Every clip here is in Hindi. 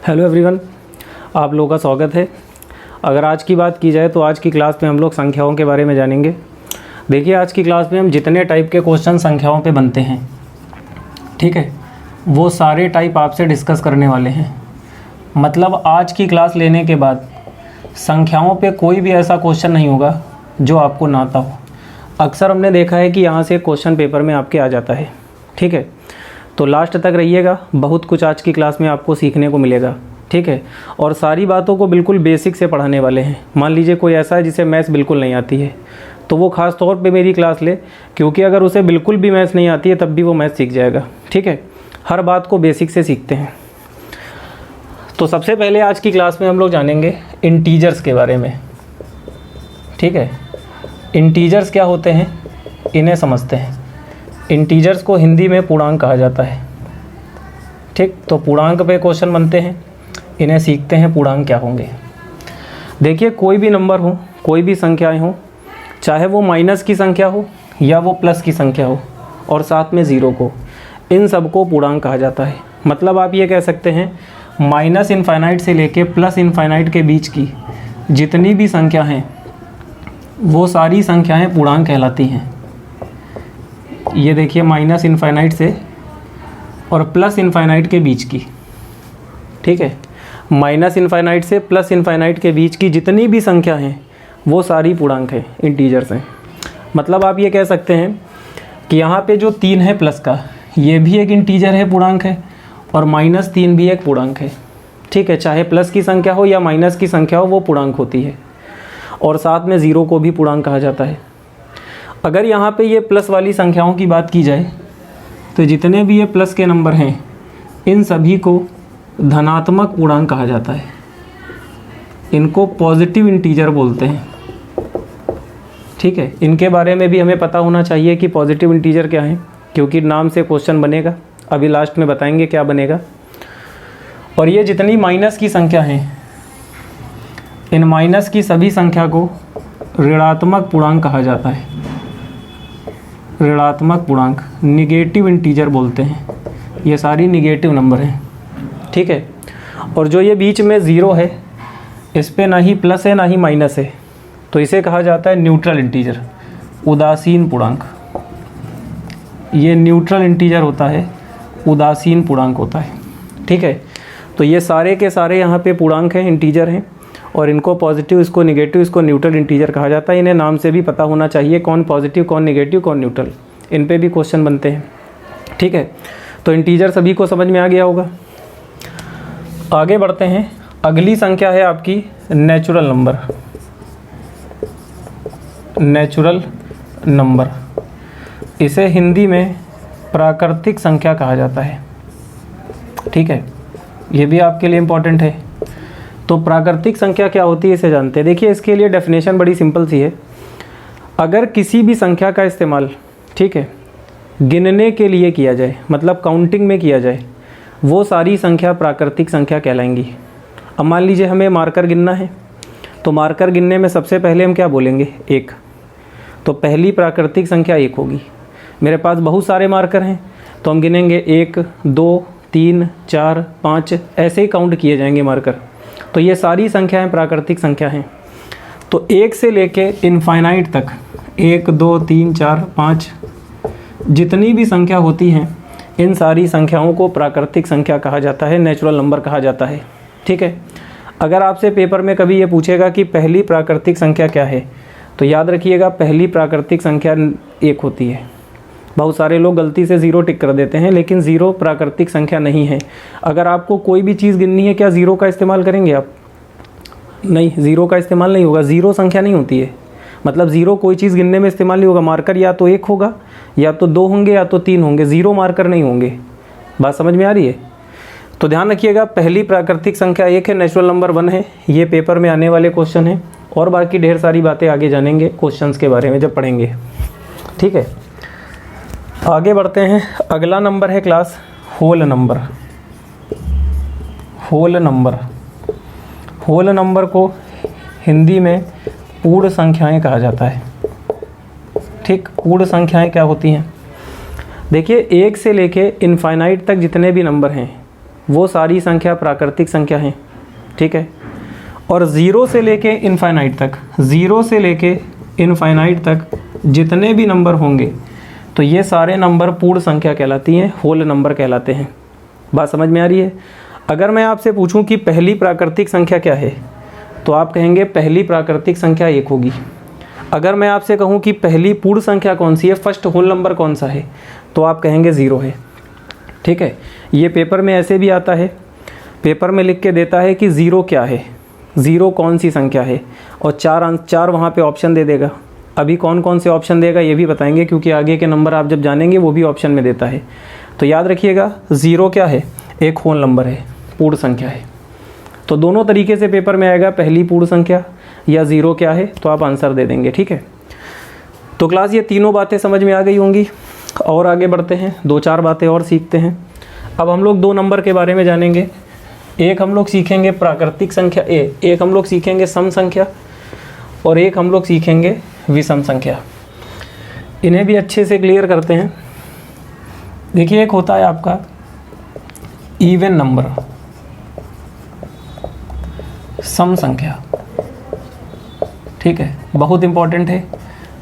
हेलो एवरीवन, आप लोगों का स्वागत है। अगर आज की बात की जाए तो आज की क्लास में हम लोग संख्याओं के बारे में जानेंगे। देखिए, आज की क्लास में हम जितने टाइप के क्वेश्चन संख्याओं पे बनते हैं, ठीक है, वो सारे टाइप आपसे डिस्कस करने वाले हैं। मतलब आज की क्लास लेने के बाद संख्याओं पे कोई भी ऐसा क्वेश्चन नहीं होगा जो आपको ना आता हो। अक्सर हमने देखा है कि यहाँ से क्वेश्चन पेपर में आपके आ जाता है, ठीक है। तो लास्ट तक रहिएगा, बहुत कुछ आज की क्लास में आपको सीखने को मिलेगा, ठीक है। और सारी बातों को बिल्कुल बेसिक से पढ़ाने वाले हैं। मान लीजिए कोई ऐसा है जिसे मैथ्स बिल्कुल नहीं आती है, तो वो ख़ास तौर पे मेरी क्लास ले, क्योंकि अगर उसे बिल्कुल भी मैथ्स नहीं आती है तब भी वो मैथ्स सीख जाएगा, ठीक है। हर बात को बेसिक से सीखते हैं। तो सबसे पहले आज की क्लास में हम लोग जानेंगे इंटीजर्स के बारे में, ठीक है। इंटीजर्स क्या होते हैं इन्हें समझते हैं। इंटीजर्स को हिंदी में पूर्णांक कहा जाता है, ठीक। तो पूर्णांक पे क्वेश्चन बनते हैं, इन्हें सीखते हैं पूर्णांक क्या होंगे। देखिए, कोई भी नंबर हो, कोई भी संख्याएं हो, चाहे वो माइनस की संख्या हो या वो प्लस की संख्या हो और साथ में ज़ीरो को, इन सबको पूर्णांक कहा जाता है। मतलब आप ये कह सकते हैं माइनस इनफाइनाइट से लेके प्लस इनफाइनाइट के बीच की जितनी भी संख्या हैं वो सारी संख्याएं पूर्णांक कहलाती हैं। ये देखिए, माइनस इनफाइनाइट से और प्लस इनफाइनाइट के बीच की, ठीक है, माइनस इनफाइनाइट से प्लस इनफाइनाइट के बीच की जितनी भी संख्या हैं वो सारी पूर्णांक है, इंटीजर्स हैं। मतलब आप ये कह सकते हैं कि यहाँ पे जो 3 है प्लस का, ये भी एक इंटीजर है, पूर्णांक है, और -3 भी एक पूर्णांक है, ठीक है। चाहे प्लस की संख्या हो या माइनस की संख्या हो, वो पूर्णांक होती है। और साथ में ज़ीरो को भी पूर्णांक कहा जाता है। अगर यहाँ पे ये प्लस वाली संख्याओं की बात की जाए तो जितने भी ये प्लस के नंबर हैं इन सभी को धनात्मक पूर्णांक कहा जाता है। इनको पॉजिटिव इंटीजर बोलते हैं, ठीक है। इनके बारे में भी हमें पता होना चाहिए कि पॉजिटिव इंटीजर क्या है, क्योंकि नाम से क्वेश्चन बनेगा। अभी लास्ट में बताएंगे क्या बनेगा। और ये जितनी माइनस की संख्या हैं, इन माइनस की सभी संख्या को ऋणात्मक पूर्णांक कहा जाता है। ऋणात्मक पूर्णांक, निगेटिव इंटीजर बोलते हैं। ये सारी निगेटिव नंबर हैं, ठीक है। और जो ये बीच में ज़ीरो है, इस पे ना ही प्लस है ना ही माइनस है, तो इसे कहा जाता है न्यूट्रल इंटीजर, उदासीन पूर्णांक। ये न्यूट्रल इंटीजर होता है, उदासीन पूर्णांक होता है, ठीक है। तो ये सारे के सारे यहाँ पे पूर्णांक हैं, इंटीजर हैं, और इनको पॉजिटिव, इसको निगेटिव, इसको न्यूट्रल इंटीजर कहा जाता है। इन्हें नाम से भी पता होना चाहिए कौन पॉजिटिव, कौन निगेटिव, कौन न्यूट्रल। इन पे भी क्वेश्चन बनते हैं, ठीक है। तो इंटीजर सभी को समझ में आ गया होगा। आगे बढ़ते हैं। अगली संख्या है आपकी नेचुरल नंबर। नेचुरल नंबर, इसे हिंदी में प्राकृतिक संख्या कहा जाता है, ठीक है। ये भी आपके लिए इम्पोर्टेंट है। तो प्राकृतिक संख्या क्या होती है इसे जानते हैं। देखिए, इसके लिए डेफिनेशन बड़ी सिंपल सी है। अगर किसी भी संख्या का इस्तेमाल, ठीक है, गिनने के लिए किया जाए, मतलब काउंटिंग में किया जाए, वो सारी संख्या प्राकृतिक संख्या कहलाएंगी। अब मान लीजिए हमें मार्कर गिनना है, तो मार्कर गिनने में सबसे पहले हम क्या बोलेंगे, 1। तो पहली प्राकृतिक संख्या 1 होगी। मेरे पास बहुत सारे मार्कर हैं तो हम गिनेंगे 1, 2, 3, 4, 5, ऐसे ही काउंट किए जाएंगे मार्कर। तो ये सारी संख्याएं प्राकृतिक संख्या हैं। तो 1 से लेके इनफाइनाइट तक, 1, 2, 3, 4, 5 जितनी भी संख्या होती हैं, इन सारी संख्याओं को प्राकृतिक संख्या कहा जाता है, नेचुरल नंबर कहा जाता है, ठीक है। अगर आपसे पेपर में कभी ये पूछेगा कि पहली प्राकृतिक संख्या क्या है, तो याद रखिएगा पहली प्राकृतिक संख्या 1 होती है। बहुत सारे लोग गलती से 0 टिक कर देते हैं, लेकिन 0 प्राकृतिक संख्या नहीं है। अगर आपको कोई भी चीज़ गिननी है, क्या 0 का इस्तेमाल करेंगे आप? नहीं, 0 का इस्तेमाल नहीं होगा। 0 संख्या नहीं होती है। मतलब 0 कोई चीज़ गिनने में इस्तेमाल नहीं होगा। मार्कर या तो 1 होगा, या तो 2 होंगे, या तो 3 होंगे। 0 मार्कर नहीं होंगे। बात समझ में आ रही है? तो ध्यान रखिएगा, पहली प्राकृतिक संख्या 1 है, नेचुरल नंबर 1 है। ये पेपर में आने वाले क्वेश्चन है, और बाकी ढेर सारी बातें आगे जानेंगे क्वेश्चंस के बारे में जब पढ़ेंगे, ठीक है। आगे बढ़ते हैं। अगला नंबर है class whole number. Whole number, whole number को हिंदी में पूर्ण संख्याएं कहा जाता है, ठीक। पूर्ण संख्याएं क्या होती हैं? देखिए, 1 से लेके इनफाइनाइट तक जितने भी नंबर हैं, वो सारी संख्या प्राकृतिक संख्या हैं, ठीक है। और ज़ीरो से लेके इनफाइनाइट तक, ज़ीरो से लेके इनफाइनाइट तक जितने भी नंबर होंगे तो ये सारे नंबर पूर्ण संख्या कहलाती हैं, होल नंबर कहलाते हैं। बात समझ में आ रही है? अगर मैं आपसे पूछूं कि पहली प्राकृतिक संख्या क्या है तो आप कहेंगे पहली प्राकृतिक संख्या 1 होगी। अगर मैं आपसे कहूं कि पहली पूर्ण संख्या कौन सी है, फर्स्ट होल नंबर कौन सा है, तो आप कहेंगे 0 है, ठीक है। ये पेपर में ऐसे भी आता है, पेपर में लिख के देता है कि 0 क्या है, 0 कौन सी संख्या है, और चार वहाँ पे ऑप्शन दे देगा। अभी कौन कौन से ऑप्शन देगा ये भी बताएंगे, क्योंकि आगे के नंबर आप जब जानेंगे वो भी ऑप्शन में देता है। तो याद रखिएगा 0 क्या है, एक होल नंबर है, पूर्ण संख्या है। तो दोनों तरीके से पेपर में आएगा, पहली पूर्ण संख्या या 0 क्या है, तो आप आंसर दे देंगे, ठीक है। तो क्लास ये तीनों बातें समझ में आ गई होंगी। और आगे बढ़ते हैं, 2-4 बातें और सीखते हैं। अब हम लोग 2 नंबर के बारे में जानेंगे। एक हम लोग सीखेंगे प्राकृतिक संख्या एक हम लोग सीखेंगे सम संख्या, और एक हम लोग सीखेंगे विषम संख्या। इन्हें भी अच्छे से क्लियर करते हैं। देखिए, एक होता है आपका इवन नंबर, सम संख्या, ठीक है, बहुत इंपॉर्टेंट है,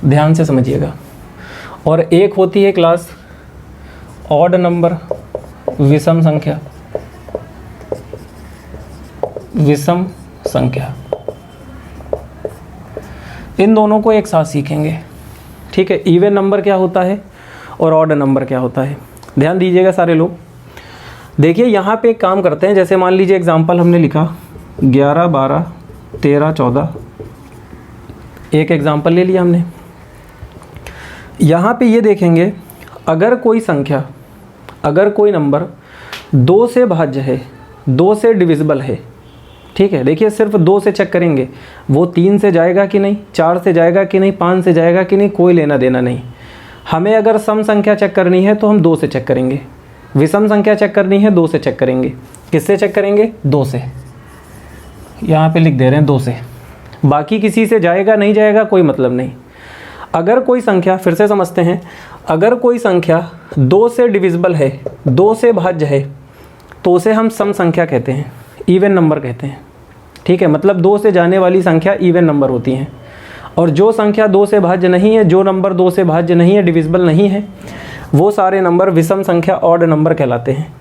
ध्यान से समझिएगा। और एक होती है क्लास ऑड नंबर, विषम संख्या, विषम संख्या। इन दोनों को एक साथ सीखेंगे, ठीक है। इवन नंबर क्या होता है और ऑड नंबर क्या होता है, ध्यान दीजिएगा सारे लोग। देखिए यहाँ पे एक काम करते हैं, जैसे मान लीजिए एग्जांपल हमने लिखा 11, 12, 13, 14, एक एग्जांपल ले लिया हमने। यहाँ पे ये देखेंगे, अगर कोई संख्या, अगर कोई नंबर 2 से भाज्य है, 2 से डिविजिबल है, ठीक है। देखिए सिर्फ 2 से चेक करेंगे, वो 3 से जाएगा कि नहीं, 4 से जाएगा कि नहीं, 5 से जाएगा कि नहीं, कोई लेना देना नहीं। हमें अगर सम संख्या चेक करनी है तो हम 2 से चेक करेंगे, विषम संख्या चेक करनी है 2 से चेक करेंगे। किससे चेक करेंगे? 2 से। यहाँ पे लिख दे रहे हैं 2 से, बाकी किसी से जाएगा नहीं जाएगा कोई मतलब नहीं। अगर कोई संख्या, फिर से समझते हैं, अगर कोई संख्या 2 से डिविजिबल है, 2 से भाज्य है, तो उसे हम सम संख्या कहते हैं, इवन नंबर कहते हैं, ठीक है। मतलब 2 से जाने वाली संख्या इवन नंबर होती हैं। और जो संख्या 2 से भाज्य नहीं है, जो नंबर 2 से भाज्य नहीं है, डिविजिबल नहीं है, वो सारे नंबर विषम संख्या, ऑड नंबर कहलाते हैं।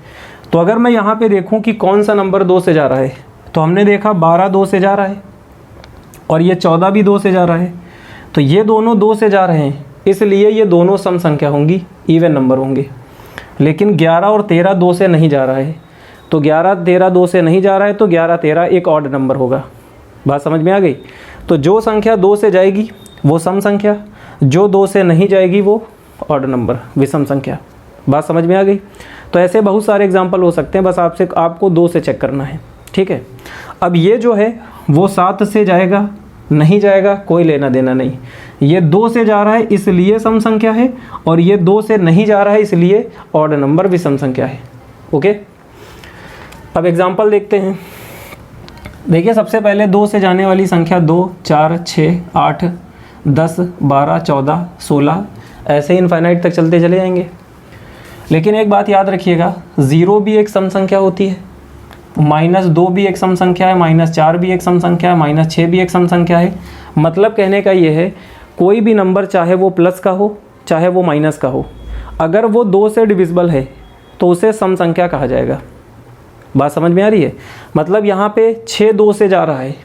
तो अगर मैं यहाँ पे देखूँ कि कौन सा नंबर 2 से जा रहा है, तो हमने देखा 12 2 से जा रहा है, और ये 14 भी 2 से जा रहा है। तो ये दोनों 2 से जा रहे हैं, इसलिए ये दोनों सम संख्या होंगी, इवन नंबर होंगे। लेकिन 11 और 13 2 से नहीं जा रहा है, तो 11 13 2 से नहीं जा रहा है, तो 11 13 एक ऑड नंबर होगा। बात समझ में आ गई? तो जो संख्या 2 से जाएगी वो सम संख्या, जो 2 से नहीं जाएगी वो ऑड नंबर, विषम संख्या। बात समझ में आ गई? तो ऐसे बहुत सारे एग्जाम्पल हो सकते हैं, बस आपको 2 से चेक करना है, ठीक है। अब ये जो है वो 7 से जाएगा नहीं जाएगा कोई लेना देना नहीं। ये 2 से जा रहा है इसलिए सम संख्या है, और ये 2 से नहीं जा रहा है इसलिए ऑड नंबर, विषम संख्या है। ओके, अब एग्जाम्पल देखते हैं। देखिए सबसे पहले 2 से जाने वाली संख्या 2, 4, 6, 8, 10, 12, 14, 16, ऐसे इनफाइनाइट तक चलते चले जाएंगे। लेकिन एक बात याद रखिएगा, 0 भी एक सम संख्या होती है, -2 भी एक सम संख्या है, -4 भी एक सम संख्या है, -6 भी एक सम संख्या है। मतलब कहने का ये है, कोई भी नंबर चाहे वो प्लस का हो चाहे वो माइनस का हो, अगर वो 2 से डिविजिबल है तो उसे सम संख्या कहा जाएगा। बात समझ में आ रही है? मतलब यहाँ पे 6 2 से जा रहा है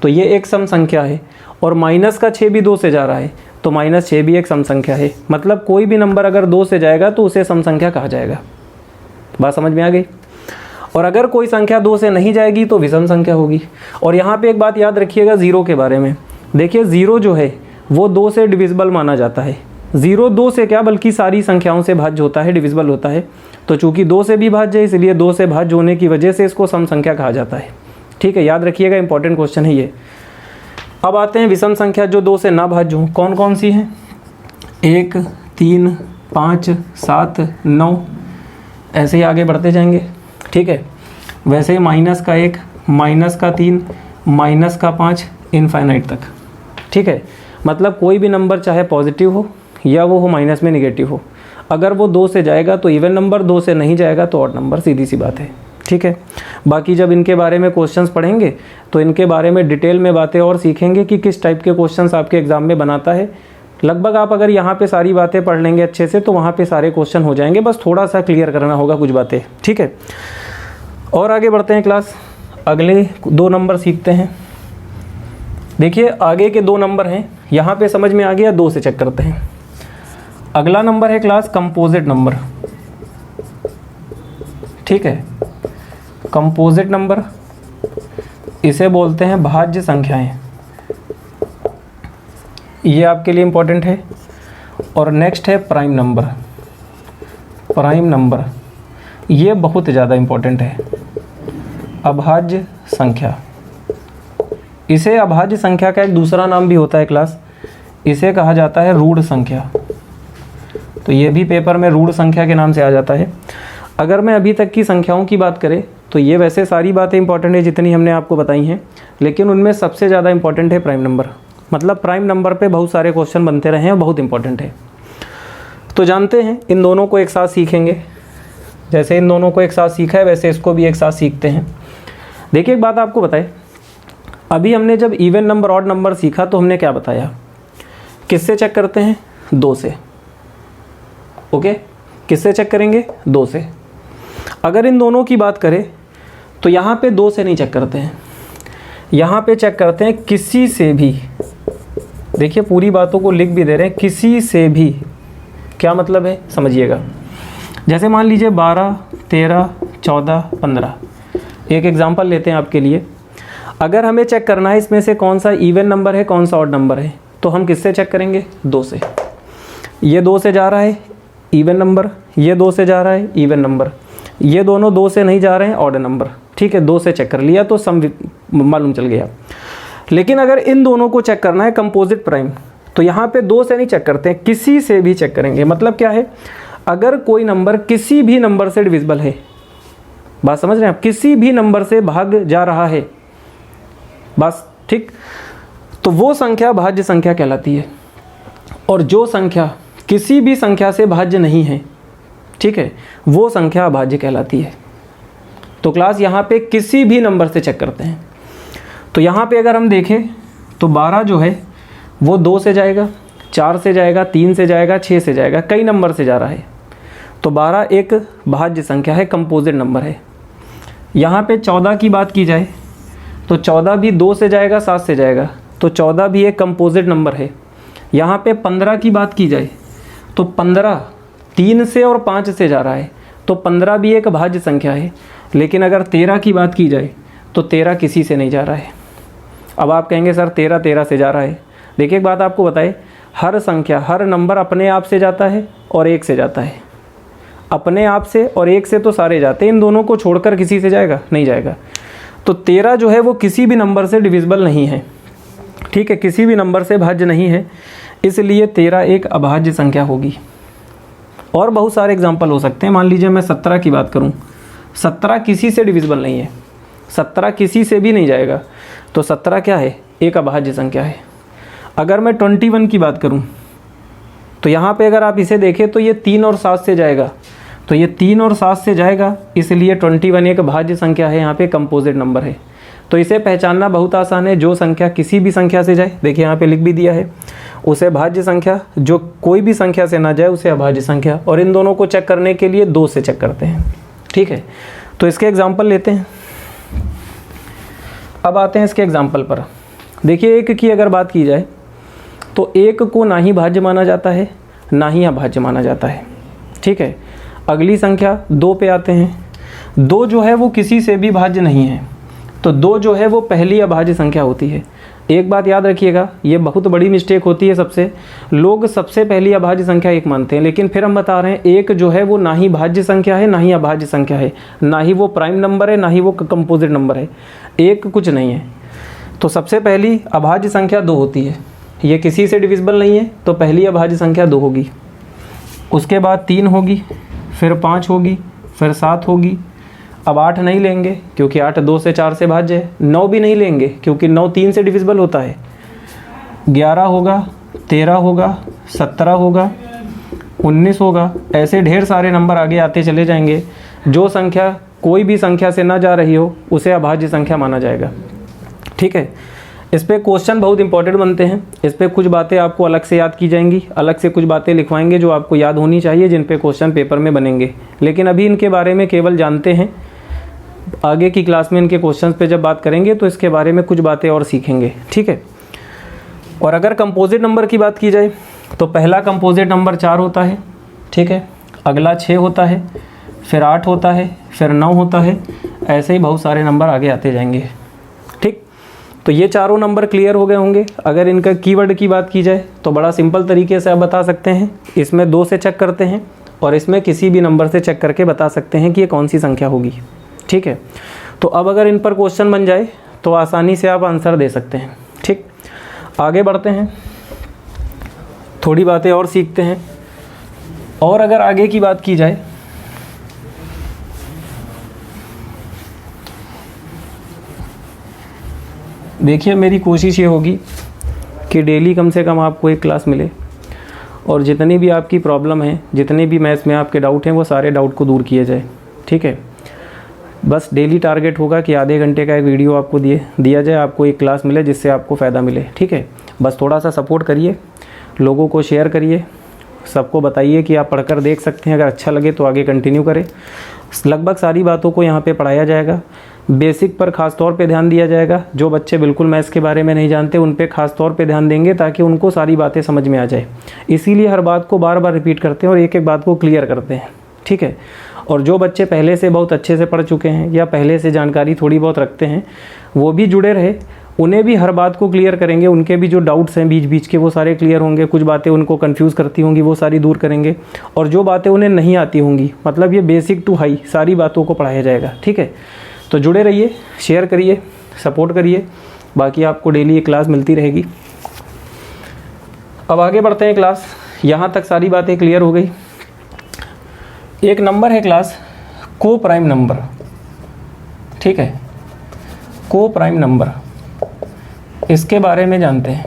तो ये एक सम संख्या है, और माइनस का 6 भी 2 से जा रहा है तो -6 भी एक सम संख्या है। मतलब कोई भी नंबर अगर 2 से जाएगा तो उसे सम संख्या कहा जाएगा। बात समझ में आ गई? और अगर कोई संख्या 2 से नहीं जाएगी तो विषम संख्या होगी। और यहाँ पे एक बात याद रखिएगा 0 के बारे में। देखिए 0 जो है वो 2 से डिविजिबल माना जाता है। 0 2 से क्या बल्कि सारी संख्याओं से भाज्य होता है, डिविजिबल होता है। तो चूंकि 2 से भी भाज्य है इसलिए 2 से भाज्य होने की वजह से इसको सम संख्या कहा जाता है। ठीक है, याद रखिएगा, इंपॉर्टेंट क्वेश्चन है ये। अब आते हैं विषम संख्या जो 2 से ना भाज्य हो। कौन कौन सी हैं? 1, 3, 5, 7, 9, ऐसे ही आगे बढ़ते जाएंगे। ठीक है, वैसे ही -1, -3, -5 इनफाइनाइट तक। ठीक है, मतलब कोई भी नंबर चाहे पॉजिटिव हो या वो हो माइनस में नेगेटिव हो, अगर वो 2 से जाएगा तो इवन नंबर, 2 से नहीं जाएगा तो ऑड नंबर, सीधी सी बात है। ठीक है, बाकी जब इनके बारे में क्वेश्चंस पढ़ेंगे तो इनके बारे में डिटेल में बातें और सीखेंगे कि किस टाइप के क्वेश्चंस आपके एग्जाम में बनाता है। लगभग आप अगर यहाँ पे सारी बातें पढ़ लेंगे अच्छे से तो वहाँ पे सारे क्वेश्चन हो जाएंगे, बस थोड़ा सा क्लियर करना होगा कुछ बातें। ठीक है, और आगे बढ़ते हैं क्लास, अगले 2 नंबर सीखते हैं। देखिए आगे के 2 नंबर हैं, यहाँ पे समझ में आ गया, 2 से चेक करते हैं। अगला नंबर है क्लास कंपोजिट नंबर। ठीक है, कंपोजिट नंबर, इसे बोलते हैं भाज्य संख्याएं, ये आपके लिए इंपॉर्टेंट है। और नेक्स्ट है प्राइम नंबर। प्राइम नंबर ये बहुत ज़्यादा इंपॉर्टेंट है। अभाज्य संख्या, इसे अभाज्य संख्या का एक दूसरा नाम भी होता है क्लास, इसे कहा जाता है रूढ़ संख्या। तो ये भी पेपर में रूढ़ संख्या के नाम से आ जाता है। अगर मैं अभी तक की संख्याओं की बात करें तो ये वैसे सारी बातें इंपॉर्टेंट है जितनी हमने आपको बताई हैं, लेकिन उनमें सबसे ज़्यादा इंपॉर्टेंट है प्राइम नंबर। मतलब प्राइम नंबर पे बहुत सारे क्वेश्चन बनते रहे हैं, बहुत इंपॉर्टेंट है। तो जानते हैं इन दोनों को एक साथ सीखेंगे, जैसे इन दोनों को एक साथ सीखा है वैसे इसको भी एक साथ सीखते हैं। देखिए एक बात आपको बताए, अभी हमने जब इवन नंबर ऑड नंबर सीखा तो हमने क्या बताया, किससे चेक करते हैं, 2 से। ओके, किससे चेक करेंगे, 2 से। अगर इन दोनों की बात करें तो यहाँ पे 2 से नहीं चेक करते हैं, यहाँ पे चेक करते हैं किसी से भी। देखिए पूरी बातों को लिख भी दे रहे हैं, किसी से भी। क्या मतलब है समझिएगा। जैसे मान लीजिए 12, 13, 14, 15, एक एग्जांपल लेते हैं आपके लिए। अगर हमें चेक करना है इसमें से कौन सा इवन नंबर है कौन सा ऑड नंबर है, तो हम किससे चेक करेंगे, 2 से। ये 2 से जा रहा है इवन नंबर, ये 2 से जा रहा है इवन नंबर, ये दोनों 2 से नहीं जा रहे हैं ऑड नंबर। ठीक है, 2 से चेक कर लिया तो सम मालूम चल गया। लेकिन अगर इन दोनों को चेक करना है कंपोजिट प्राइम, तो यहाँ पे 2 से नहीं चेक करते हैं, किसी से भी चेक करेंगे। मतलब क्या है, अगर कोई नंबर किसी भी नंबर से डिविजिबल है, बात समझ रहे हैं आप, किसी भी नंबर से भाग जा रहा है बस, ठीक, तो वो संख्या भाज्य संख्या कहलाती है। और जो संख्या किसी भी संख्या से भाज्य नहीं है, ठीक है, वो संख्या अभाज्य कहलाती है। तो क्लास यहाँ पे किसी भी नंबर से चेक करते हैं। तो यहाँ पे अगर हम देखें तो 12 जो है वो 2 से जाएगा, 4 से जाएगा, 3 से जाएगा, 6 से जाएगा, कई नंबर से जा रहा है। तो 12 एक भाज्य संख्या है, कंपोजिट नंबर है। यहाँ पे 14 की बात की जाए तो 14 भी 2 से जाएगा, 7 से जाएगा, तो 14 भी एक कंपोजिट नंबर है। यहाँ पे 15 की बात की जाए तो 15 3 से और 5 से जा रहा है, तो 15 भी एक भाज्य संख्या है। लेकिन अगर 13 की बात की जाए तो 13 किसी से नहीं जा रहा है। अब आप कहेंगे सर 13 से जा रहा है। देखिए एक बात आपको बताए, हर संख्या, हर नंबर अपने आप से जाता है और 1 से जाता है। अपने आप से और 1 से तो सारे जाते हैं, इन दोनों को छोड़कर किसी से जाएगा, नहीं जाएगा। तो 13 जो है वो किसी भी नंबर से डिविजिबल नहीं है, ठीक है, किसी भी नंबर से भाज्य नहीं है, इसलिए 13 एक अभाज्य संख्या होगी। और बहुत सारे एग्जाम्पल हो सकते हैं। मान लीजिए मैं 17 की बात करूं, 17 किसी से डिविजिबल नहीं है, 17 किसी से भी नहीं जाएगा, तो 17 क्या है, एक अभाज्य संख्या है। अगर मैं 21 की बात करूं तो यहाँ पे अगर आप इसे देखें तो ये 3 और 7 से जाएगा, तो ये 3 और 7 से जाएगा, इसलिए 21 एक भाज्य संख्या है, यहाँ पे कंपोजिट नंबर है। तो इसे पहचानना बहुत आसान है, जो संख्या किसी भी संख्या से जाए, देखिए यहाँ पे लिख भी दिया है, उसे भाज्य संख्या, जो कोई भी संख्या से ना जाए उसे अभाज्य संख्या। और इन दोनों को चेक करने के लिए 2 से चेक करते हैं, ठीक है। तो इसके एग्जाम्पल लेते हैं। अब आते हैं इसके एग्जाम्पल पर। देखिए 1 की अगर बात की जाए तो 1 को ना ही भाज्य माना जाता है ना ही अभाज्य माना जाता है, ठीक है। अगली संख्या 2 पे आते हैं। 2 जो है वो किसी से भी भाज्य नहीं है, तो 2 जो है वो पहली अभाज्य संख्या होती है। एक बात याद रखिएगा, ये बहुत बड़ी मिस्टेक होती है सबसे, लोग सबसे पहली अभाज्य संख्या 1 मानते हैं, लेकिन फिर हम बता रहे हैं 1 जो है वो ना ही भाज्य संख्या है ना ही अभाज्य संख्या है, ना ही वो प्राइम नंबर है ना ही वो कंपोजिट नंबर है, 1 कुछ नहीं है। तो सबसे पहली अभाज्य संख्या 2 होती है, ये किसी से डिविजिबल नहीं है, तो पहली अभाज्य संख्या 2 होगी। उसके बाद 3 होगी, फिर 5 होगी, फिर 7 होगी। अब 8 नहीं लेंगे क्योंकि 8 2 से 4 से भाज्य है। 9 भी नहीं लेंगे क्योंकि 9 3 से डिविजिबल होता है। 11 होगा, 13 होगा, 17 होगा, 19 होगा। ऐसे ढेर सारे नंबर आगे आते चले जाएंगे। जो संख्या कोई भी संख्या से ना जा रही हो उसे अभाज्य संख्या माना जाएगा। ठीक है, इस पे क्वेश्चन बहुत इंपॉर्टेंट बनते हैं। इस पे कुछ बातें आपको अलग से याद की जाएंगी, अलग से कुछ बातें लिखवाएंगे जो आपको याद होनी चाहिए, जिन पे क्वेश्चन पेपर में बनेंगे। लेकिन अभी इनके बारे में केवल जानते हैं, आगे की क्लास में इनके क्वेश्चंस पे जब बात करेंगे तो इसके बारे में कुछ बातें और सीखेंगे। ठीक है, और अगर कंपोजिट नंबर की बात की जाए तो पहला कंपोजिट नंबर 4 होता है। ठीक है, अगला 6 होता है, फिर 8 होता है, फिर 9 होता है। ऐसे ही बहुत सारे नंबर आगे आते जाएंगे। ठीक, तो ये चारों नंबर क्लियर हो गए होंगे। अगर इनका कीवर्ड की बात की जाए तो बड़ा सिंपल तरीके से आप बता सकते हैं। इसमें 2 से चेक करते हैं और इसमें किसी भी नंबर से चेक करके बता सकते हैं कि ये कौन सी संख्या होगी। ठीक है, तो अब अगर इन पर क्वेश्चन बन जाए तो आसानी से आप आंसर दे सकते हैं। ठीक, आगे बढ़ते हैं, थोड़ी बातें और सीखते हैं। और अगर आगे की बात की जाए देखिए, मेरी कोशिश ये होगी कि डेली कम से कम आपको एक क्लास मिले और जितनी भी आपकी प्रॉब्लम है, जितने भी मैथ्स में आपके डाउट हैं, वो सारे डाउट को दूर किया जाए। ठीक है, बस डेली टारगेट होगा कि आधे घंटे का एक वीडियो आपको दिया जाए, आपको एक क्लास मिले जिससे आपको फ़ायदा मिले। ठीक है, बस थोड़ा सा सपोर्ट करिए, लोगों को शेयर करिए, सबको बताइए कि आप पढ़कर देख सकते हैं। अगर अच्छा लगे तो आगे कंटिन्यू करें। लगभग सारी बातों को यहाँ पे पढ़ाया जाएगा। बेसिक पर ख़ास तौर पे ध्यान दिया जाएगा। जो बच्चे बिल्कुल मैथ्स के बारे में नहीं जानते उन पे ख़ास तौर पे ध्यान देंगे ताकि उनको सारी बातें समझ में आ जाए। इसीलिए हर बात को बार बार रिपीट करते हैं और एक एक बात को क्लियर करते हैं। ठीक है, और जो बच्चे पहले से बहुत अच्छे से पढ़ चुके हैं या पहले से जानकारी थोड़ी बहुत रखते हैं वो भी जुड़े रहे, उन्हें भी हर बात को क्लियर करेंगे। उनके भी जो डाउट्स हैं बीच बीच के वो सारे क्लियर होंगे। कुछ बातें उनको कंफ्यूज करती होंगी वो सारी दूर करेंगे, और जो बातें उन्हें नहीं आती होंगी, मतलब ये बेसिक टू हाई सारी बातों को पढ़ाया जाएगा। ठीक है, तो जुड़े रहिए, शेयर करिए, सपोर्ट करिए। बाकी आपको डेली एक क्लास मिलती रहेगी। अब आगे बढ़ते हैं क्लास। यहाँ तक सारी बातें क्लियर हो गई। एक नंबर है क्लास को प्राइम नंबर। ठीक है, को प्राइम नंबर, इसके बारे में जानते हैं,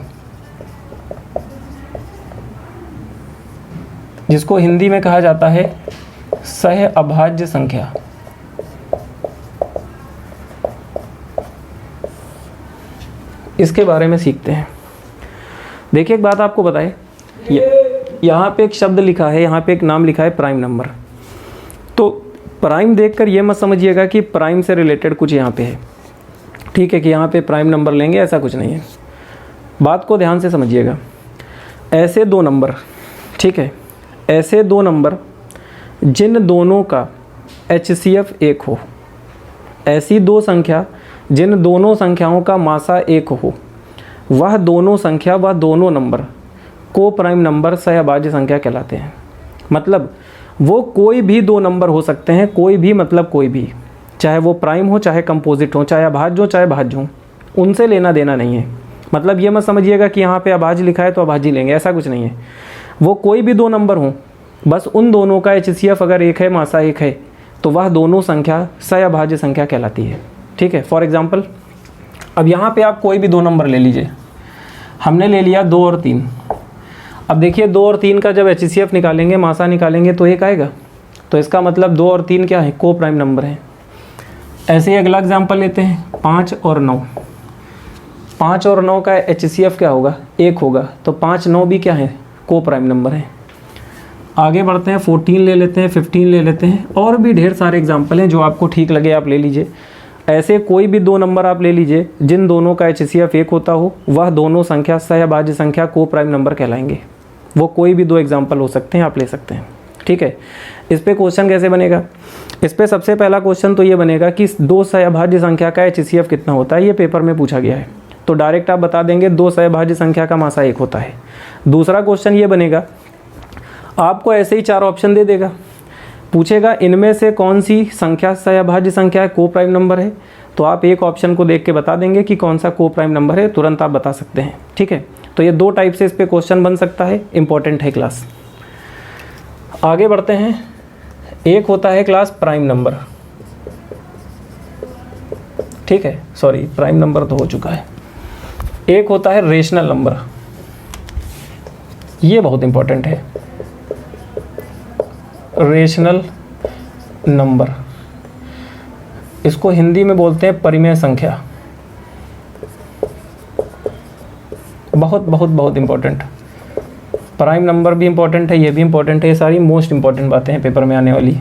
जिसको हिंदी में कहा जाता है सह अभाज्य संख्या। इसके बारे में सीखते हैं। देखिए, एक बात आपको बताए, यहाँ पे एक शब्द लिखा है, यहाँ पे एक नाम लिखा है प्राइम नंबर। तो प्राइम देखकर ये मत समझिएगा कि प्राइम से रिलेटेड कुछ यहाँ पे है। ठीक है, कि यहाँ पे प्राइम नंबर लेंगे, ऐसा कुछ नहीं है। बात को ध्यान से समझिएगा। ऐसे 2 नंबर, ठीक है, ऐसे 2 नंबर जिन दोनों का HCF 1 हो, ऐसी 2 संख्या जिन दोनों संख्याओं का मासा 1 हो, वह दोनों संख्या, वह दोनों नंबर को प्राइम नंबर सहअभाज्य संख्या कहलाते हैं। मतलब वो कोई भी 2 नंबर हो सकते हैं, कोई भी, मतलब कोई भी, चाहे वो प्राइम हो, चाहे कंपोजिट हो, चाहे अभाज्य हो, चाहे भाज्य हो, उनसे लेना देना नहीं है। मतलब ये मत समझिएगा कि यहाँ पे अभाज्य लिखा है तो अभाज्य लेंगे, ऐसा कुछ नहीं है। वो कोई भी 2 नंबर हों, बस उन दोनों का HCF अगर 1 है, मासा 1 है, तो वह दोनों संख्या सहअभाज्य संख्या कहलाती है। ठीक है, फॉर एग्जाम्पल अब यहाँ पे आप कोई भी 2 नंबर ले लीजिए। हमने ले लिया 2 और 3। अब देखिए 2 और 3 का जब HCF निकालेंगे, मासा निकालेंगे तो 1 आएगा। तो इसका मतलब 2 और 3 क्या है, को प्राइम नंबर है। ऐसे ही अगला एग्जाम्पल लेते हैं 5 और 9। 5 और 9 का HCF क्या होगा, 1 होगा। तो 5, 9 भी क्या है, को प्राइम नंबर है। आगे बढ़ते हैं, 14 ले लेते हैं, 15 ले लेते हैं, और भी ढेर सारे एग्जाम्पल हैं, जो आपको ठीक लगे आप ले लीजिए। ऐसे कोई भी 2 नंबर आप ले लीजिए जिन दोनों का HCF 1 होता हो, वह दोनों संख्या सहअभाज्य संख्या को प्राइम नंबर कहलाएंगे। वो कोई भी 2 एग्जाम्पल हो सकते हैं, आप ले सकते हैं। ठीक है, इस पे क्वेश्चन कैसे बनेगा, इस पे सबसे पहला क्वेश्चन तो ये बनेगा कि 2 सहअभाज्य संख्या का HCF कितना होता है। ये पेपर में पूछा गया है, तो डायरेक्ट आप बता देंगे 2 सहअभाज्य संख्या का मासा 1 होता है। दूसरा क्वेश्चन ये बनेगा, आपको ऐसे ही 4 ऑप्शन दे देगा, पूछेगा इनमें से कौन सी संख्या सहअभाज्य संख्या है, को प्राइम नंबर है। तो आप एक ऑप्शन को देख के बता देंगे कि कौन सा को प्राइम नंबर है, तुरंत आप बता सकते हैं। ठीक है, तो ये 2 टाइप से इस पे क्वेश्चन बन सकता है, इंपॉर्टेंट है क्लास। आगे बढ़ते हैं। एक होता है क्लास प्राइम नंबर। ठीक है, सॉरी, प्राइम नंबर तो हो चुका है। एक होता है रेशनल नंबर, ये बहुत इंपॉर्टेंट है। रेशनल नंबर, इसको हिंदी में बोलते हैं परिमेय संख्या। बहुत बहुत बहुत इंपॉर्टेंट, प्राइम नंबर भी इंपॉर्टेंट है, ये भी इंपॉर्टेंट है, ये सारी मोस्ट इंपॉर्टेंट बातें हैं पेपर में आने वाली।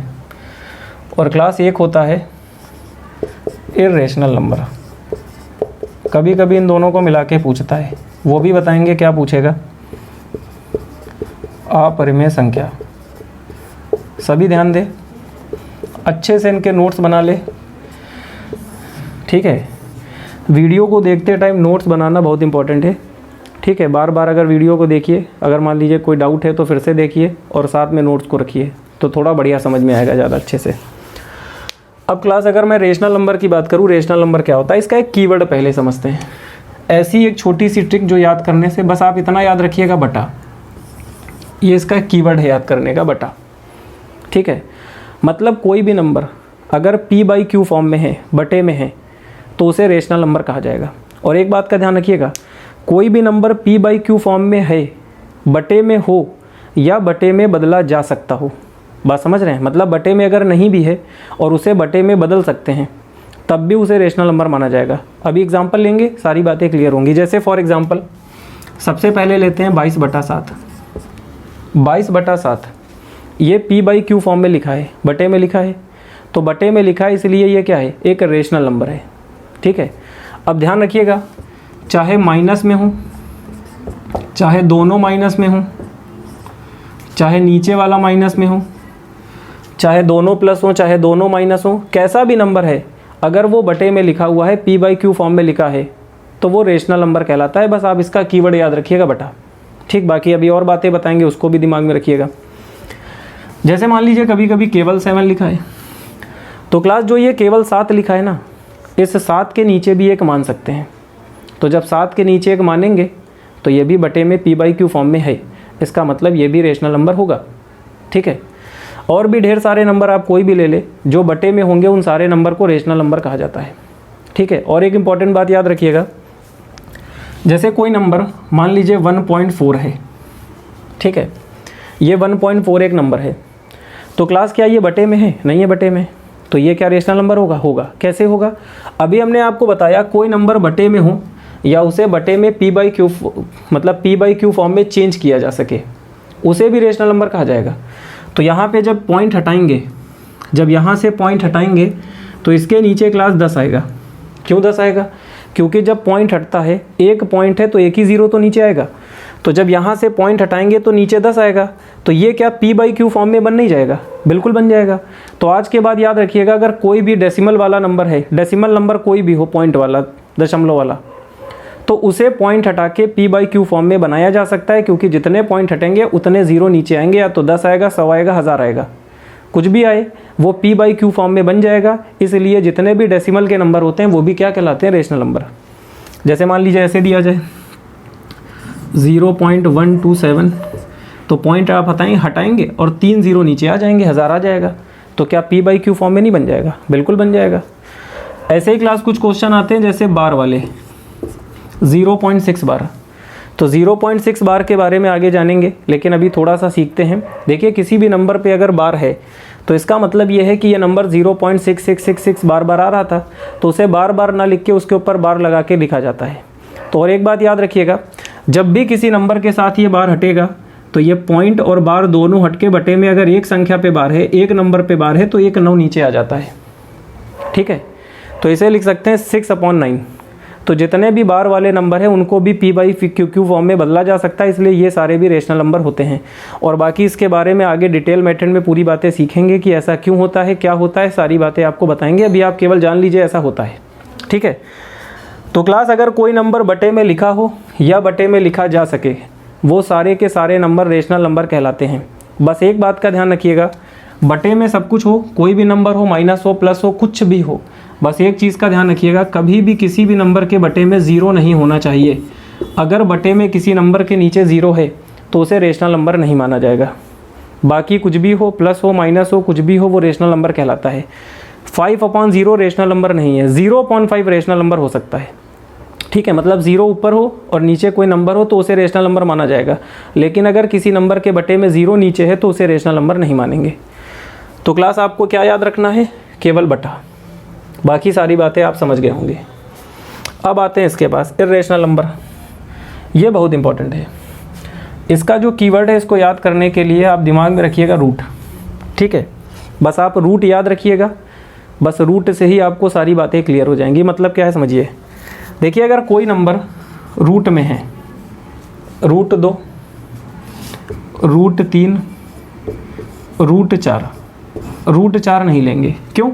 और क्लास 1 होता है इर्रेशनल नंबर, कभी कभी इन दोनों को मिला के पूछता है, वो भी बताएंगे क्या पूछेगा, अपरिमेय संख्या। सभी ध्यान दे, अच्छे से इनके नोट्स बना ले, ठीक है। वीडियो को देखते टाइम नोट्स बनाना बहुत इंपॉर्टेंट है, ठीक है। बार बार अगर वीडियो को देखिए, अगर मान लीजिए कोई डाउट है तो फिर से देखिए और साथ में नोट्स को रखिए, तो थोड़ा बढ़िया समझ में आएगा ज़्यादा अच्छे से। अब क्लास अगर मैं रेशनल नंबर की बात करूँ, रेशनल नंबर क्या होता है, इसका एक कीवर्ड पहले समझते हैं। ऐसी एक छोटी सी ट्रिक जो याद करने से बस आप इतना याद रखिएगा, बटा, ये इसका कीवर्ड है याद करने का, बटा, ठीक है। मतलब कोई भी नंबर अगर p/q फॉर्म में है, बटे में है, तो उसे रेशनल नंबर कहा जाएगा। और एक बात का ध्यान रखिएगा, कोई भी नंबर p/q फॉर्म में है, बटे में हो या बटे में बदला जा सकता हो, बात समझ रहे हैं। मतलब बटे में अगर नहीं भी है और उसे बटे में बदल सकते हैं, तब भी उसे रेशनल नंबर माना जाएगा। अभी एग्जांपल लेंगे, सारी बातें क्लियर होंगी। जैसे फॉर एग्जांपल सबसे पहले लेते हैं 22/7। 22/7 ये p/q फॉर्म में लिखा है, बटे में लिखा है, तो बटे में लिखा है इसलिए ये क्या है, एक रेशनल नंबर है, ठीक है। अब ध्यान रखिएगा, चाहे माइनस में हो, चाहे दोनों माइनस में हो, चाहे नीचे वाला माइनस में हो, चाहे दोनों प्लस हो, चाहे दोनों माइनस हो, कैसा भी नंबर है, अगर वो बटे में लिखा हुआ है, p/q फॉर्म में लिखा है, तो वो रेशनल नंबर कहलाता है। बस आप इसका कीवर्ड याद रखिएगा, बटा, ठीक। बाकी अभी और बातें बताएंगे, उसको भी दिमाग में रखिएगा। जैसे मान लीजिए कभी कभी केवल 7 लिखा है, तो क्लास जो ये केवल 7 लिखा है ना, इस 7 के नीचे भी एक मान सकते हैं। तो जब 7 के नीचे एक मानेंगे तो ये भी बटे में p/q फॉर्म में है, इसका मतलब ये भी रेशनल नंबर होगा, ठीक है। और भी ढेर सारे नंबर आप कोई भी ले ले, जो बटे में होंगे उन सारे नंबर को रेशनल नंबर कहा जाता है, ठीक है। और एक इम्पॉर्टेंट बात याद रखिएगा, जैसे कोई नंबर मान लीजिए 1.4 है, ठीक है, ये 1.4 एक नंबर है, तो क्लास क्या ये बटे में है, नहीं है बटे में, तो ये क्या रेशनल नंबर होगा, होगा। कैसे होगा, अभी हमने आपको बताया कोई नंबर बटे में हो या उसे बटे में p/q मतलब p/q फॉर्म में चेंज किया जा सके, उसे भी रेशनल नंबर कहा जाएगा। तो यहाँ पे जब पॉइंट हटाएंगे, जब यहाँ से पॉइंट हटाएंगे तो इसके नीचे क्लास 10 आएगा। क्यों 10 आएगा, क्योंकि जब पॉइंट हटता है, एक पॉइंट है तो एक ही ज़ीरो तो नीचे आएगा, तो जब यहाँ से पॉइंट हटाएंगे तो नीचे 10 आएगा, तो ये क्या p/q फॉर्म में बन नहीं जाएगा, बिल्कुल बन जाएगा। तो आज के बाद याद रखिएगा, अगर कोई भी डेसिमल वाला नंबर है, डेसिमल नंबर कोई भी हो, पॉइंट वाला, दशमलव वाला, तो उसे पॉइंट हटा के p/q फॉर्म में बनाया जा सकता है, क्योंकि जितने पॉइंट हटेंगे उतने ज़ीरो नीचे आएंगे, या तो 10 आएगा, 100 आएगा, 1000 आएगा, कुछ भी आए वो p/q फॉर्म में बन जाएगा। इसलिए जितने भी डेसिमल के नंबर होते हैं वो भी क्या कहलाते हैं, रेशनल नंबर। जैसे मान लीजिए ऐसे दिया जाए 0.127, तो पॉइंट आप हटाएंगे और 3 ज़ीरो नीचे आ जाएंगे, 1000 आ जाएगा, तो क्या p/q फॉर्म में नहीं बन जाएगा, बिल्कुल बन जाएगा। ऐसे ही क्लास कुछ क्वेश्चन आते हैं जैसे बार वाले, 0.6 बार, तो 0.6 बार के बारे में आगे जानेंगे, लेकिन अभी थोड़ा सा सीखते हैं। देखिए किसी भी नंबर पे अगर बार है तो इसका मतलब ये है कि ये नंबर 0.6666 बार बार आ रहा था, तो उसे बार बार ना लिख के उसके ऊपर बार लगा के लिखा जाता है। तो और एक बात याद रखिएगा, जब भी किसी नंबर के साथ ये बार हटेगा तो ये पॉइंट और बार दोनों हटके बटे में अगर एक संख्या पे बार है, एक नंबर पे बार है, तो एक 9 नीचे आ जाता है, ठीक है। तो इसे लिख सकते हैं 6/9। तो जितने भी बार वाले नंबर हैं उनको भी p/q फॉर्म में बदला जा सकता है, इसलिए ये सारे भी रेशनल नंबर होते हैं। और बाकी इसके बारे में आगे डिटेल मेथड में पूरी बातें सीखेंगे कि ऐसा क्यों होता है, क्या होता है, सारी बातें आपको बताएंगे। अभी आप केवल जान लीजिए ऐसा होता है, ठीक है। तो क्लास अगर कोई नंबर बटे में लिखा हो या बटे में लिखा जा सके, वो सारे के सारे नंबर रेशनल नंबर कहलाते हैं। बस एक बात का ध्यान रखिएगा, बटे में सब कुछ हो, कोई भी नंबर हो, माइनस हो, प्लस हो, कुछ भी हो, बस एक चीज़ का ध्यान रखिएगा, कभी भी किसी भी नंबर के बटे में ज़ीरो नहीं होना चाहिए। अगर बटे में किसी नंबर के नीचे ज़ीरो है तो उसे रेशनल नंबर नहीं माना जाएगा। बाकी कुछ भी हो, प्लस हो, माइनस हो, कुछ भी हो, वो रेशनल नंबर कहलाता है। 5/0 रेशनल नंबर नहीं है, 0/5 रेशनल नंबर हो सकता है, ठीक है। मतलब 0 ऊपर हो और नीचे कोई नंबर हो तो उसे रेशनल नंबर माना जाएगा, लेकिन अगर किसी नंबर के बटे में 0 नीचे है तो उसे रेशनल नंबर नहीं मानेंगे। तो क्लास आपको क्या याद रखना है, केवल बटा, बाकी सारी बातें आप समझ गए होंगे। अब आते हैं इसके पास इर्रेशनल नंबर, ये बहुत इंपॉर्टेंट है। इसका जो कीवर्ड है इसको याद करने के लिए आप दिमाग में रखिएगा रूट, ठीक है, बस आप रूट याद रखिएगा, बस रूट से ही आपको सारी बातें क्लियर हो जाएंगी। मतलब क्या है समझिए, देखिए अगर कोई नंबर रूट में है, रूट 2, रूट 3, रूट 4, रूट 4 नहीं लेंगे, क्यों,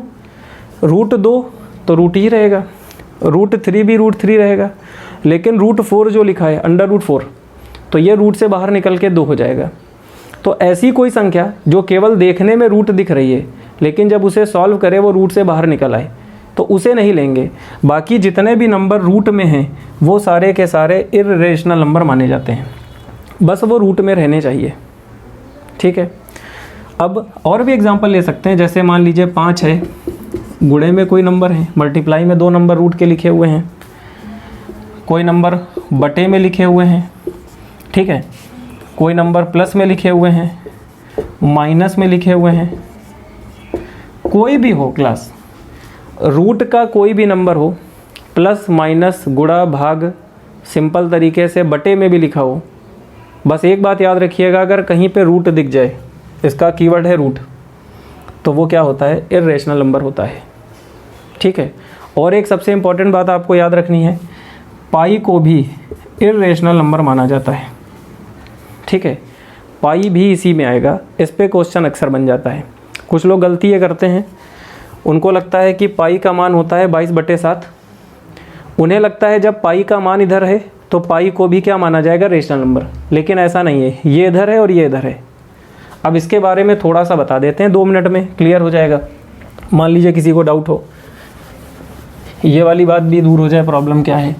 रूट 2 तो रूट ही रहेगा, रूट 3 भी रूट 3 रहेगा, लेकिन रूट 4 जो लिखा है अंडर रूट 4, तो ये रूट से बाहर निकल के 2 हो जाएगा। तो ऐसी कोई संख्या जो केवल देखने में रूट दिख रही है लेकिन जब उसे सॉल्व करें वो रूट से बाहर निकल आए तो उसे नहीं लेंगे। बाकी जितने भी नंबर रूट में हैं वो सारे के सारे इर्रेशनल नंबर माने जाते हैं, बस वो रूट में रहने चाहिए, ठीक है। अब और भी एग्जांपल ले सकते हैं, जैसे मान लीजिए 5 है, गुणे में कोई नंबर है, मल्टीप्लाई में 2 नंबर रूट के लिखे हुए हैं, कोई नंबर बटे में लिखे हुए हैं, ठीक है, कोई नंबर प्लस में लिखे हुए हैं, माइनस में लिखे हुए हैं, कोई भी हो क्लास, रूट का कोई भी नंबर हो, प्लस माइनस गुणा भाग सिंपल तरीके से बटे में भी लिखा हो, बस एक बात याद रखिएगा, अगर कहीं पे रूट दिख जाए, इसका कीवर्ड है रूट, तो वो क्या होता है, इर्रेशनल नंबर होता है, ठीक है। और एक सबसे इम्पॉर्टेंट बात आपको याद रखनी है, पाई को भी इर्रेशनल नंबर माना जाता है, ठीक है, पाई भी इसी में आएगा। इस पे क्वेश्चन अक्सर बन जाता है, कुछ लोग गलती ये करते हैं, उनको लगता है कि पाई का मान होता है 22/7, उन्हें लगता है जब पाई का मान इधर है तो पाई को भी क्या माना जाएगा, रेशनल नंबर, लेकिन ऐसा नहीं है, ये इधर है और ये इधर है। अब इसके बारे में थोड़ा सा बता देते हैं, 2 मिनट में क्लियर हो जाएगा। मान लीजिए किसी को डाउट हो, ये वाली बात भी दूर हो जाए, प्रॉब्लम क्या है,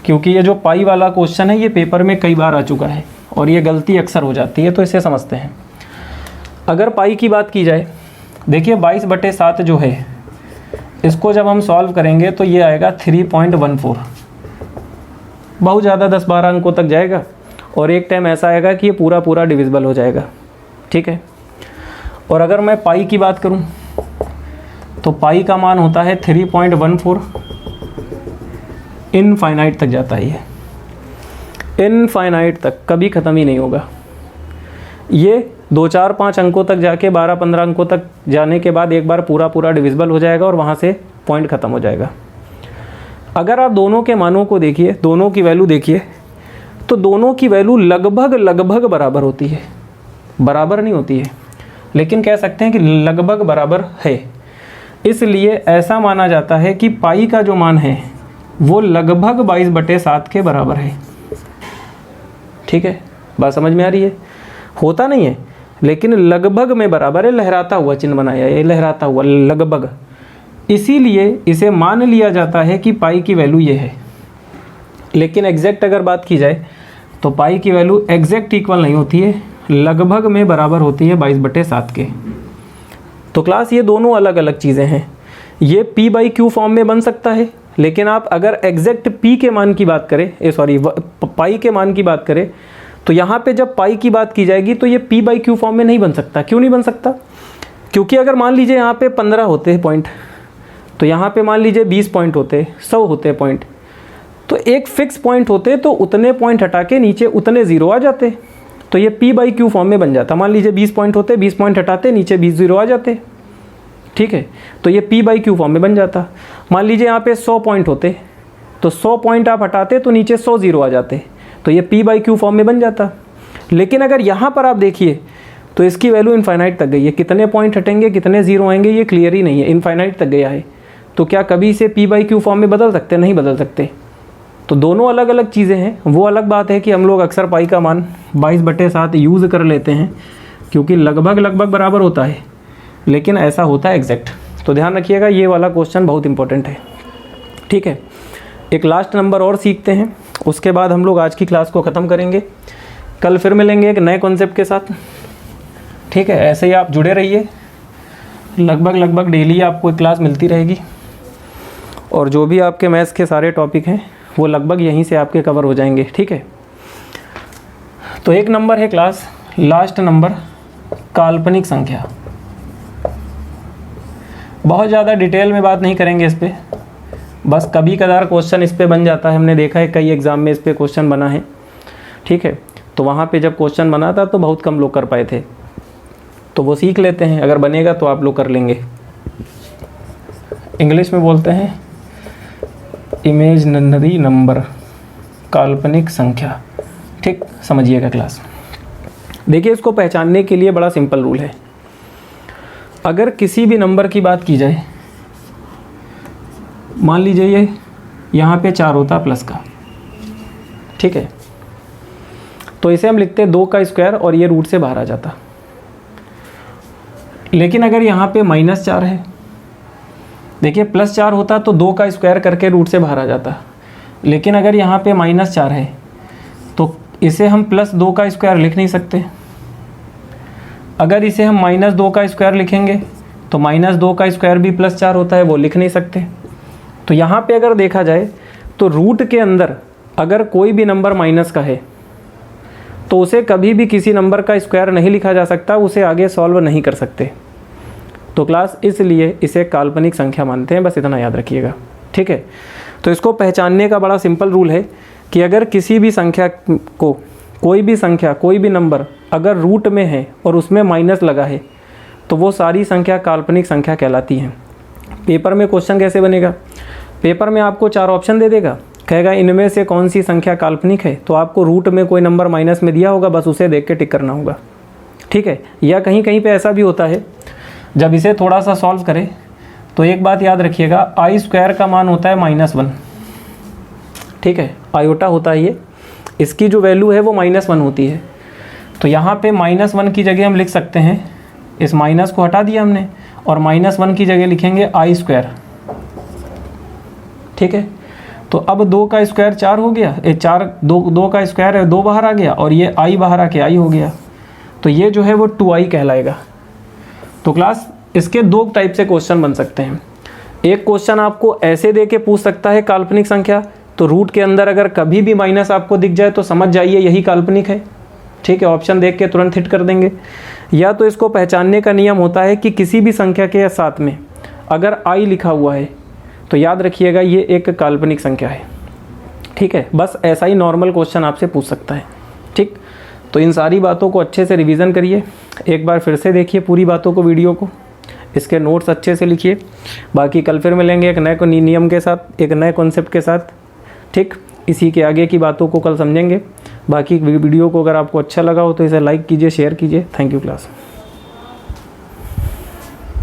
क्योंकि ये जो पाई वाला क्वेश्चन है ये पेपर में कई बार आ चुका है और ये गलती अक्सर हो जाती है, तो इसे समझते हैं। अगर पाई की बात की जाए, देखिए 22/7 जो है इसको जब हम सॉल्व करेंगे तो ये आएगा 3.14, बहुत ज़्यादा 10-12 अंकों तक जाएगा और एक टाइम ऐसा आएगा कि ये पूरा पूरा डिविजिबल हो जाएगा, ठीक है। और अगर मैं पाई की बात करूं तो पाई का मान होता है 3.14, इनफाइनाइट तक जाता है, ये इनफाइनाइट तक कभी ख़त्म ही नहीं होगा। ये 2, 4, 5 अंकों तक जाके 12-15 अंकों तक जाने के बाद एक बार पूरा पूरा डिविजिबल हो जाएगा और वहाँ से पॉइंट ख़त्म हो जाएगा। अगर आप दोनों के मानों को देखिए, दोनों की वैल्यू देखिए, तो दोनों की वैल्यू लगभग बराबर होती है, बराबर नहीं होती है लेकिन कह सकते हैं कि लगभग बराबर है। इसलिए ऐसा माना जाता है कि पाई का जो मान है वो लगभग 22/7 के बराबर है, ठीक है, बात समझ में आ रही है। होता नहीं है लेकिन लगभग में बराबर है, लहराता हुआ चिन्ह बनाया है, लहराता हुआ लगभग, इसीलिए इसे मान लिया जाता है कि पाई की वैल्यू ये है। लेकिन एग्जैक्ट अगर बात की जाए तो पाई की वैल्यू एग्जैक्ट इक्वल नहीं होती है, लगभग में बराबर होती है 22/7 के। तो क्लास ये दोनों अलग अलग चीज़ें हैं, ये p/q फॉर्म में बन सकता है, लेकिन आप अगर एग्जैक्ट p के मान की बात करें, पाई के मान की बात करें, तो यहाँ पे जब पाई की बात की जाएगी तो ये p/q फॉर्म में नहीं बन सकता। क्यों नहीं बन सकता? क्योंकि अगर मान लीजिए यहाँ पे 15 होते हैं पॉइंट, तो यहाँ पे मान लीजिए 20 पॉइंट होते, 100 होते पॉइंट, तो एक फिक्स पॉइंट होते तो उतने पॉइंट हटा के नीचे उतने ज़ीरो आ जाते, तो ये p/q फॉर्म में बन जाता। मान लीजिए 20 पॉइंट होते, 20 पॉइंट हटाते, नीचे 20 ज़ीरो आ जाते, ठीक है, तो ये p/q फॉर्म में बन जाता। मान लीजिए यहाँ पे 100 पॉइंट होते, तो 100 पॉइंट आप हटाते तो नीचे 100 ज़ीरो आ जाते, तो ये p/q फॉर्म में बन जाता। लेकिन अगर यहाँ पर आप देखिए तो इसकी वैल्यू इनफाइनाइट तक गई है, कितने पॉइंट हटेंगे कितने ज़ीरो आएंगे ये क्लियर ही नहीं है, इनफाइनाइट तक गया है। तो क्या कभी इसे p/q फॉर्म में बदल सकते? नहीं बदल सकते। तो दोनों अलग अलग चीज़ें हैं। वो अलग बात है कि हम लोग अक्सर पाई का मान 22/7 यूज़ कर लेते हैं क्योंकि लगभग बराबर होता है, लेकिन ऐसा होता है एग्जैक्ट। तो ध्यान रखिएगा, ये वाला क्वेश्चन बहुत इंपॉर्टेंट है, ठीक है। एक लास्ट नंबर और सीखते हैं, उसके बाद हम लोग आज की क्लास को ख़त्म करेंगे। कल फिर मिलेंगे एक नए कॉन्सेप्ट के साथ, ठीक है। ऐसे ही आप जुड़े रहिए, लगभग डेली आपको एक क्लास मिलती रहेगी और जो भी आपके मैथ्स के सारे टॉपिक हैं वो लगभग यहीं से आपके कवर हो जाएंगे, ठीक है। तो एक नंबर है क्लास, लास्ट नंबर, काल्पनिक संख्या। बहुत ज़्यादा डिटेल में बात नहीं करेंगे इस पर, बस कभी कदार क्वेश्चन इस पे बन जाता है। हमने देखा है कई एग्ज़ाम में इस पे क्वेश्चन बना है, ठीक है। तो वहाँ पे जब क्वेश्चन बना था तो बहुत कम लोग कर पाए थे, तो वो सीख लेते हैं, अगर बनेगा तो आप लोग कर लेंगे। इंग्लिश में बोलते हैं इमेजिनरी नंबर, काल्पनिक संख्या, ठीक। समझिएगा क्लास। देखिए इसको पहचानने के लिए बड़ा सिंपल रूल है। अगर किसी भी नंबर की बात की जाए, मान लीजिए ये यहाँ पे 4 होता प्लस का, ठीक है, तो इसे हम लिखते हैं 2 का स्क्वायर और ये रूट से बाहर आ जाता। लेकिन अगर यहाँ पे -4 है, देखिए +4 होता तो 2 का स्क्वायर करके रूट से बाहर आ जाता, लेकिन अगर यहाँ पे -4 है तो इसे हम +2 का स्क्वायर लिख नहीं सकते। अगर इसे हम -2 का स्क्वायर लिखेंगे तो -2 का स्क्वायर भी +4 होता है, वो लिख नहीं सकते। तो यहाँ पे अगर देखा जाए तो रूट के अंदर अगर कोई भी नंबर माइनस का है तो उसे कभी भी किसी नंबर का स्क्वायर नहीं लिखा जा सकता, उसे आगे सॉल्व नहीं कर सकते। तो क्लास इसलिए इसे काल्पनिक संख्या मानते हैं, बस इतना याद रखिएगा, ठीक है। तो इसको पहचानने का बड़ा सिंपल रूल है कि अगर किसी भी संख्या को, कोई भी संख्या, कोई भी नंबर अगर रूट में है और उसमें माइनस लगा है तो वो सारी संख्या काल्पनिक संख्या कहलाती हैं। पेपर में क्वेश्चन कैसे बनेगा? पेपर में आपको 4 ऑप्शन दे देगा, कहेगा इनमें से कौन सी संख्या काल्पनिक है, तो आपको रूट में कोई नंबर माइनस में दिया होगा, बस उसे देख के टिक करना होगा, ठीक है। या कहीं कहीं पे ऐसा भी होता है, जब इसे थोड़ा सा सॉल्व करें तो एक बात याद रखिएगा, i² का मान होता है -1, ठीक है, आयोटा होता है ये, इसकी जो वैल्यू है वो -1 होती है। तो यहाँ पे -1 की जगह हम लिख सकते हैं, इस माइनस को हटा दिया हमने और -1 की जगह लिखेंगे i², ठीक है। तो अब 2 का स्क्वायर 4 हो गया, 2 का स्क्वायर है, 2 बाहर आ गया और ये i बाहर आके i हो गया, तो ये जो है वो 2i कहलाएगा। तो क्लास इसके 2 टाइप से क्वेश्चन बन सकते हैं। एक क्वेश्चन आपको ऐसे दे के पूछ सकता है काल्पनिक संख्या, तो रूट के अंदर अगर कभी भी माइनस आपको दिख जाए तो समझ जाइए यही काल्पनिक है, ठीक है, ऑप्शन देख के तुरंत हिट कर देंगे। या तो इसको पहचानने का नियम होता है कि किसी भी संख्या के साथ में अगर i लिखा हुआ है तो याद रखिएगा ये एक काल्पनिक संख्या है, ठीक है। बस ऐसा ही नॉर्मल क्वेश्चन आपसे पूछ सकता है, ठीक। तो इन सारी बातों को अच्छे से रिवीजन करिए, एक बार फिर से देखिए पूरी बातों को, वीडियो को, इसके नोट्स अच्छे से लिखिए। बाकी कल फिर मिलेंगे एक नए नियम के साथ, एक नए कॉन्सेप्ट के साथ, ठीक। इसी के आगे की बातों को कल समझेंगे। बाकी वीडियो को अगर आपको अच्छा लगा हो तो इसे लाइक कीजिए, शेयर कीजिए। Thank you class.